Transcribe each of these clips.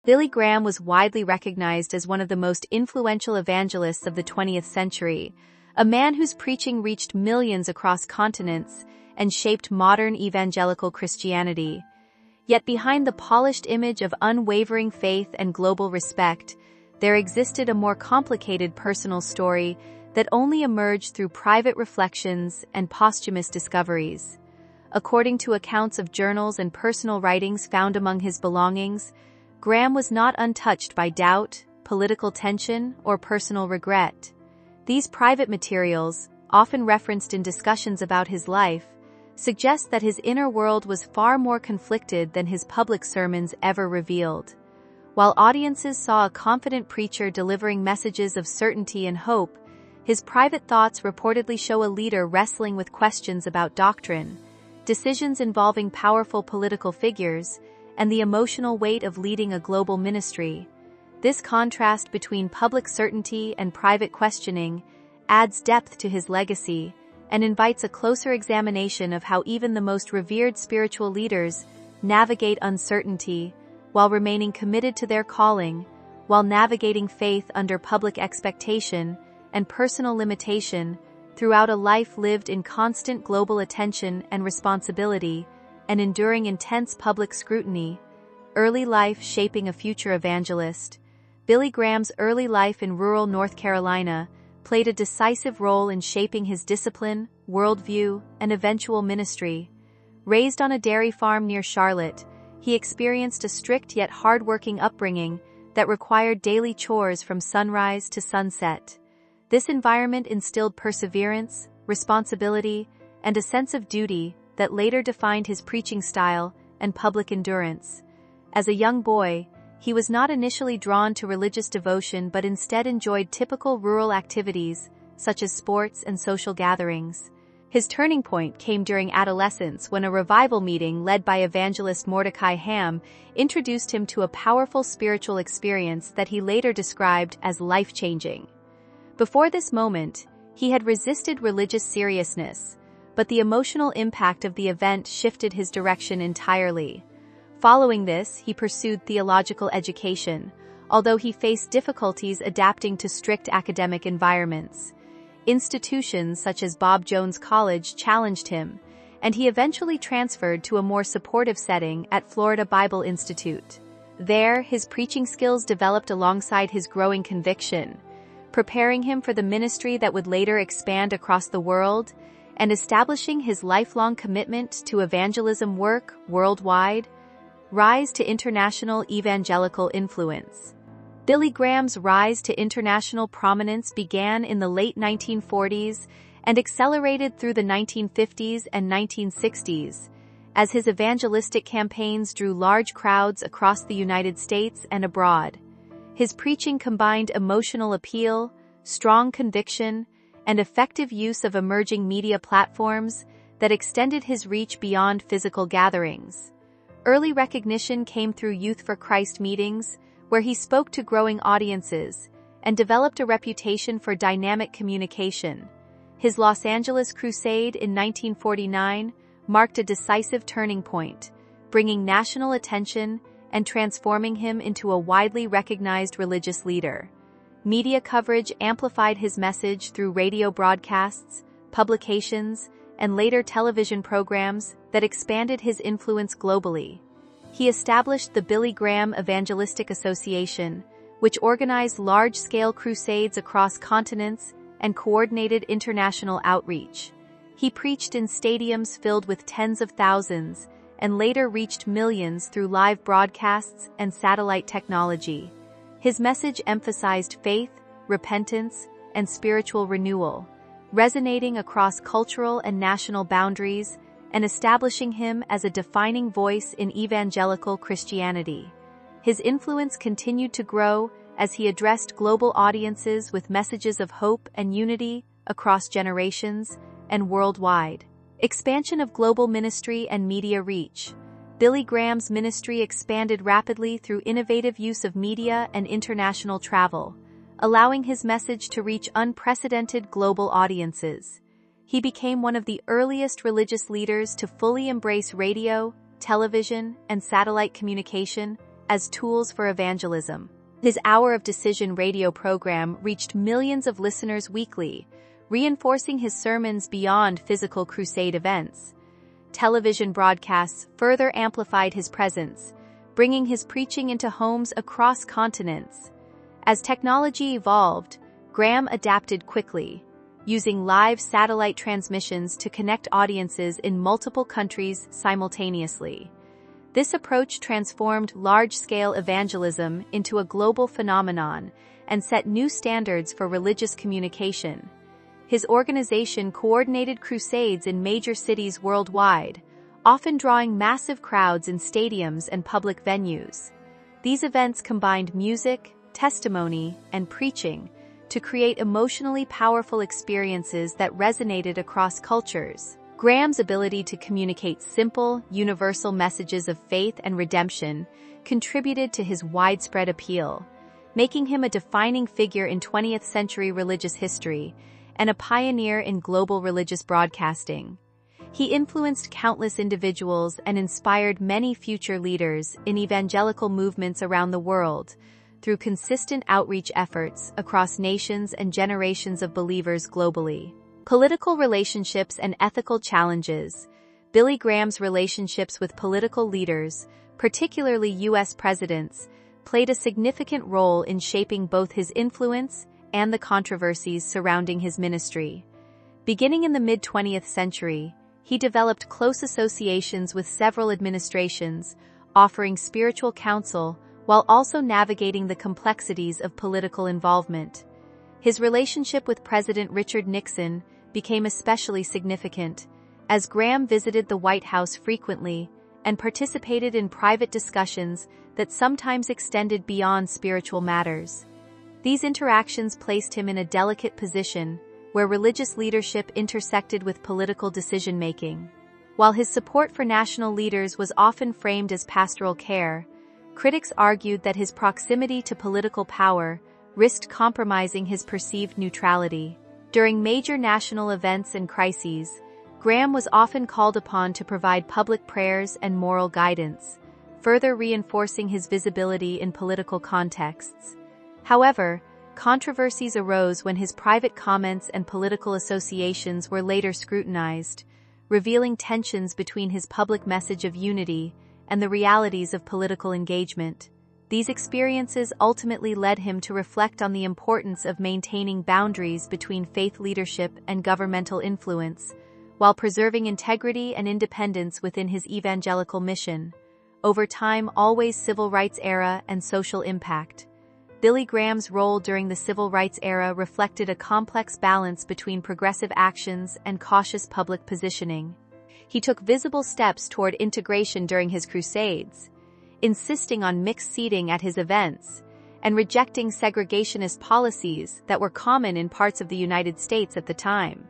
Billy Graham was widely recognized as one of the most influential evangelists of the 20th century, a man whose preaching reached millions across continents and shaped modern evangelical Christianity. Yet behind the polished image of unwavering faith and global respect, there existed a more complicated personal story that only emerged through private reflections and posthumous discoveries. According to accounts of journals and personal writings found among his belongings, Graham was not untouched by doubt, political tension, or personal regret. These private materials, often referenced in discussions about his life, suggest that his inner world was far more conflicted than his public sermons ever revealed. While audiences saw a confident preacher delivering messages of certainty and hope, his private thoughts reportedly show a leader wrestling with questions about doctrine, decisions involving powerful political figures, and the emotional weight of leading a global ministry. This contrast between public certainty and private questioning adds depth to his legacy and invites a closer examination of how even the most revered spiritual leaders navigate uncertainty while remaining committed to their calling, while navigating faith under public expectation and personal limitation throughout a life lived in constant global attention and responsibility and enduring intense public scrutiny. Early life shaping a future evangelist. Billy Graham's early life in rural North Carolina played a decisive role in shaping his discipline, worldview, and eventual ministry. Raised on a dairy farm near Charlotte, he experienced a strict yet hard-working upbringing that required daily chores from sunrise to sunset. This environment instilled perseverance, responsibility, and a sense of duty that later defined his preaching style and public endurance. As a young boy, he was not initially drawn to religious devotion but instead enjoyed typical rural activities, such as sports and social gatherings. His turning point came during adolescence when a revival meeting led by evangelist Mordecai Ham introduced him to a powerful spiritual experience that he later described as life-changing. Before this moment, he had resisted religious seriousness, but the emotional impact of the event shifted his direction entirely. Following this, he pursued theological education, although he faced difficulties adapting to strict academic environments. Institutions such as Bob Jones College challenged him, and he eventually transferred to a more supportive setting at Florida Bible Institute. There, his preaching skills developed alongside his growing conviction, preparing him for the ministry that would later expand across the world, and establishing his lifelong commitment to evangelism work worldwide. Rise to international evangelical influence. Billy Graham's rise to international prominence began in the late 1940s and accelerated through the 1950s and 1960s, as his evangelistic campaigns drew large crowds across the United States and abroad. His preaching combined emotional appeal, strong conviction, and effective use of emerging media platforms that extended his reach beyond physical gatherings. Early recognition came through Youth for Christ meetings, where he spoke to growing audiences and developed a reputation for dynamic communication. His Los Angeles crusade in 1949 marked a decisive turning point, bringing national attention and transforming him into a widely recognized religious leader. Media coverage amplified his message through radio broadcasts, publications, and later television programs that expanded his influence globally. He established the Billy Graham Evangelistic Association, which organized large-scale crusades across continents and coordinated international outreach. He preached in stadiums filled with tens of thousands and later reached millions through live broadcasts and satellite technology. His message emphasized faith, repentance, and spiritual renewal, resonating across cultural and national boundaries and establishing him as a defining voice in evangelical Christianity. His influence continued to grow as he addressed global audiences with messages of hope and unity across generations and worldwide. Expansion of global ministry and media reach. Billy Graham's ministry expanded rapidly through innovative use of media and international travel, allowing his message to reach unprecedented global audiences. He became one of the earliest religious leaders to fully embrace radio, television, and satellite communication as tools for evangelism. His Hour of Decision radio program reached millions of listeners weekly, reinforcing his sermons beyond physical crusade events. Television broadcasts further amplified his presence, bringing his preaching into homes across continents. As technology evolved, Graham adapted quickly, using live satellite transmissions to connect audiences in multiple countries simultaneously. This approach transformed large-scale evangelism into a global phenomenon and set new standards for religious communication. His organization coordinated crusades in major cities worldwide, often drawing massive crowds in stadiums and public venues. These events combined music, testimony, and preaching to create emotionally powerful experiences that resonated across cultures. Graham's ability to communicate simple, universal messages of faith and redemption contributed to his widespread appeal, making him a defining figure in 20th-century religious history and a pioneer in global religious broadcasting. He influenced countless individuals and inspired many future leaders in evangelical movements around the world through consistent outreach efforts across nations and generations of believers globally. Political relationships and ethical challenges. Billy Graham's relationships with political leaders, particularly U.S. presidents, played a significant role in shaping both his influence and the controversies surrounding his ministry. Beginning in the mid-20th century, he developed close associations with several administrations, offering spiritual counsel while also navigating the complexities of political involvement. His relationship with President Richard Nixon became especially significant, as Graham visited the White House frequently and participated in private discussions that sometimes extended beyond spiritual matters. These interactions placed him in a delicate position where religious leadership intersected with political decision-making. While his support for national leaders was often framed as pastoral care, critics argued that his proximity to political power risked compromising his perceived neutrality. During major national events and crises, Graham was often called upon to provide public prayers and moral guidance, further reinforcing his visibility in political contexts. However, controversies arose when his private comments and political associations were later scrutinized, revealing tensions between his public message of unity and the realities of political engagement. These experiences ultimately led him to reflect on the importance of maintaining boundaries between faith leadership and governmental influence, while preserving integrity and independence within his evangelical mission. Over time, always civil rights era and social impact. Billy Graham's role during the civil rights era reflected a complex balance between progressive actions and cautious public positioning. He took visible steps toward integration during his crusades, insisting on mixed seating at his events, and rejecting segregationist policies that were common in parts of the United States at the time.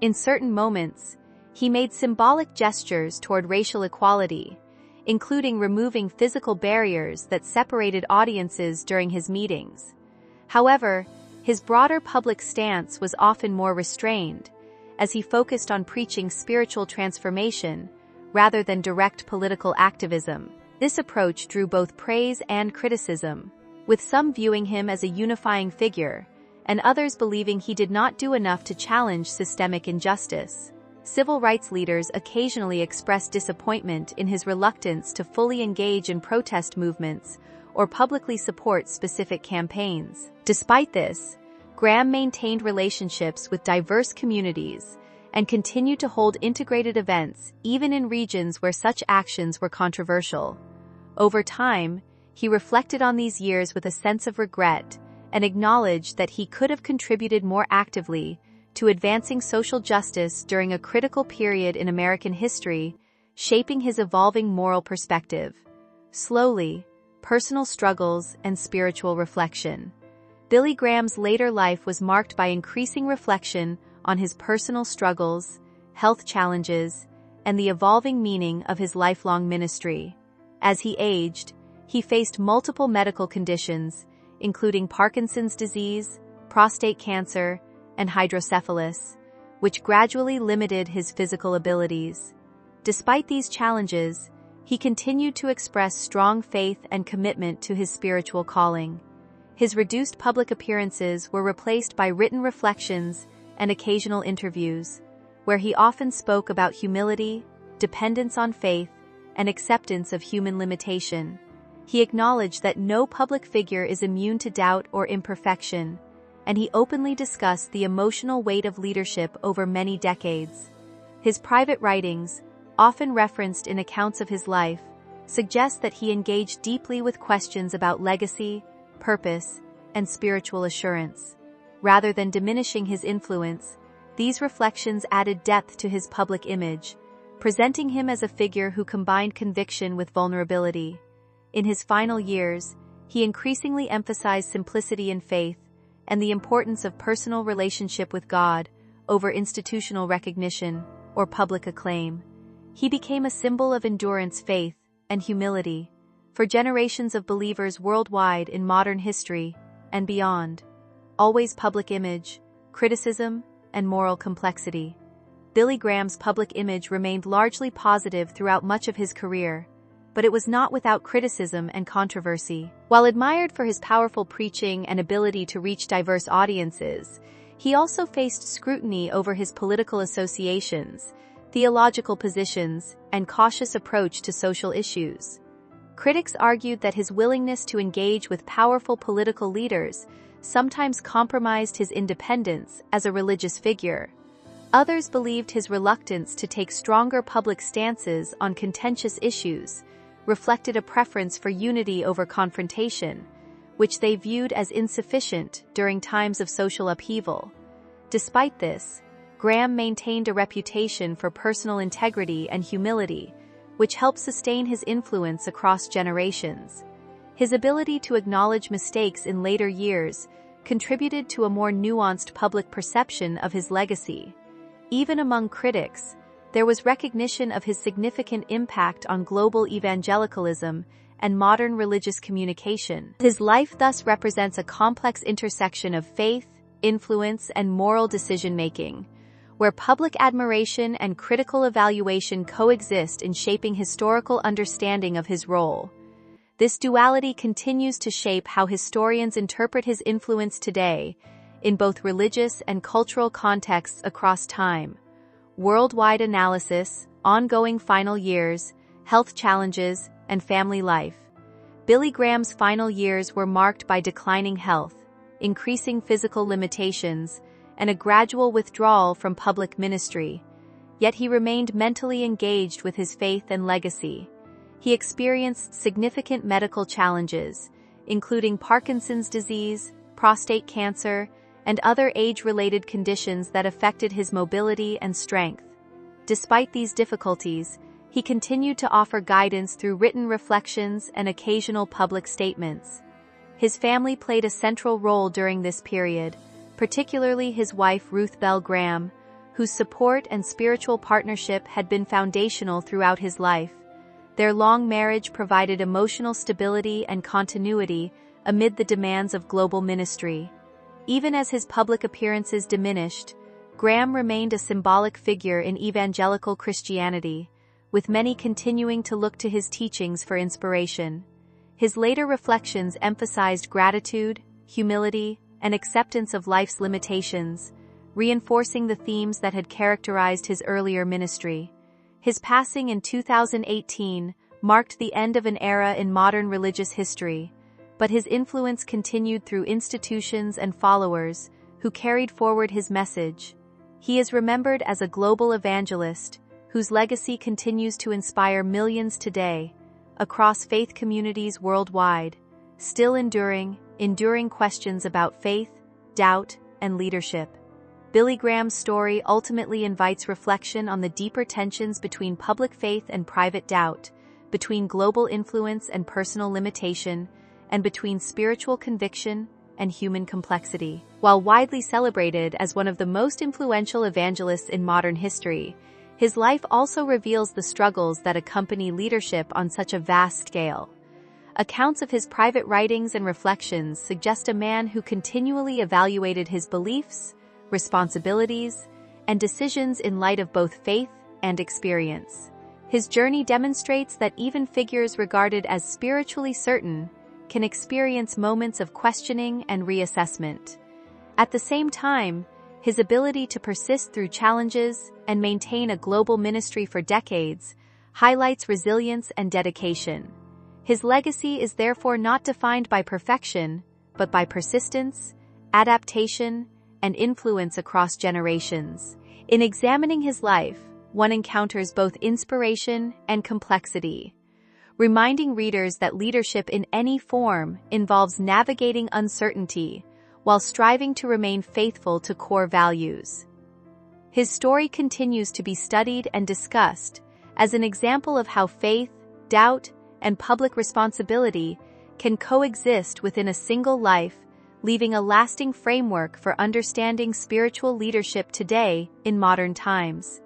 In certain moments, he made symbolic gestures toward racial equality, including removing physical barriers that separated audiences during his meetings. However, his broader public stance was often more restrained, as he focused on preaching spiritual transformation rather than direct political activism. This approach drew both praise and criticism, with some viewing him as a unifying figure, and others believing he did not do enough to challenge systemic injustice. Civil rights leaders occasionally expressed disappointment in his reluctance to fully engage in protest movements or publicly support specific campaigns. Despite this, Graham maintained relationships with diverse communities and continued to hold integrated events even in regions where such actions were controversial. Over time, he reflected on these years with a sense of regret and acknowledged that he could have contributed more actively to advancing social justice during a critical period in American history, shaping his evolving moral perspective. Slowly, personal struggles and spiritual reflection. Billy Graham's later life was marked by increasing reflection on his personal struggles, health challenges, and the evolving meaning of his lifelong ministry. As he aged, he faced multiple medical conditions, including Parkinson's disease, prostate cancer, and hydrocephalus, which gradually limited his physical abilities. Despite these challenges, he continued to express strong faith and commitment to his spiritual calling. His reduced public appearances were replaced by written reflections and occasional interviews, where he often spoke about humility, dependence on faith, and acceptance of human limitation. He acknowledged that no public figure is immune to doubt or imperfection, and he openly discussed the emotional weight of leadership over many decades. His private writings, often referenced in accounts of his life, suggest that he engaged deeply with questions about legacy, purpose, and spiritual assurance. Rather than diminishing his influence, these reflections added depth to his public image, presenting him as a figure who combined conviction with vulnerability. In his final years, he increasingly emphasized simplicity in faith and the importance of personal relationship with God over institutional recognition or public acclaim. He became a symbol of endurance, faith, and humility for generations of believers worldwide in modern history and beyond. Always public image, criticism, and moral complexity. Billy Graham's public image remained largely positive throughout much of his career, but it was not without criticism and controversy. While admired for his powerful preaching and ability to reach diverse audiences, he also faced scrutiny over his political associations, theological positions, and cautious approach to social issues. Critics argued that his willingness to engage with powerful political leaders sometimes compromised his independence as a religious figure. Others believed his reluctance to take stronger public stances on contentious issues reflected a preference for unity over confrontation, which they viewed as insufficient during times of social upheaval. Despite this, Graham maintained a reputation for personal integrity and humility, which helped sustain his influence across generations. His ability to acknowledge mistakes in later years contributed to a more nuanced public perception of his legacy. Even among critics, there was recognition of his significant impact on global evangelicalism and modern religious communication. His life thus represents a complex intersection of faith, influence, and moral decision-making, where public admiration and critical evaluation coexist in shaping historical understanding of his role. This duality continues to shape how historians interpret his influence today, in both religious and cultural contexts across time. Worldwide analysis, ongoing final years, health challenges, and family life. Billy Graham's final years were marked by declining health, increasing physical limitations, and a gradual withdrawal from public ministry, yet he remained mentally engaged with his faith and legacy. He experienced significant medical challenges, including Parkinson's disease, prostate cancer, and other age-related conditions that affected his mobility and strength. Despite these difficulties, he continued to offer guidance through written reflections and occasional public statements. His family played a central role during this period, particularly his wife Ruth Bell Graham, whose support and spiritual partnership had been foundational throughout his life. Their long marriage provided emotional stability and continuity amid the demands of global ministry. Even as his public appearances diminished, Graham remained a symbolic figure in evangelical Christianity, with many continuing to look to his teachings for inspiration. His later reflections emphasized gratitude, humility, and acceptance of life's limitations, reinforcing the themes that had characterized his earlier ministry. His passing in 2018 marked the end of an era in modern religious history, but his influence continued through institutions and followers who carried forward his message. He is remembered as a global evangelist whose legacy continues to inspire millions today, across faith communities worldwide, still enduring questions about faith, doubt, and leadership. Billy Graham's story ultimately invites reflection on the deeper tensions between public faith and private doubt, between global influence and personal limitation, and between spiritual conviction and human complexity. While widely celebrated as one of the most influential evangelists in modern history, his life also reveals the struggles that accompany leadership on such a vast scale. Accounts of his private writings and reflections suggest a man who continually evaluated his beliefs, responsibilities, and decisions in light of both faith and experience. His journey demonstrates that even figures regarded as spiritually certain can experience moments of questioning and reassessment. At the same time, his ability to persist through challenges and maintain a global ministry for decades highlights resilience and dedication. His legacy is therefore not defined by perfection, but by persistence, adaptation, and influence across generations. In examining his life, one encounters both inspiration and complexity, reminding readers that leadership in any form involves navigating uncertainty while striving to remain faithful to core values. His story continues to be studied and discussed as an example of how faith, doubt, and public responsibility can coexist within a single life, leaving a lasting framework for understanding spiritual leadership today in modern times.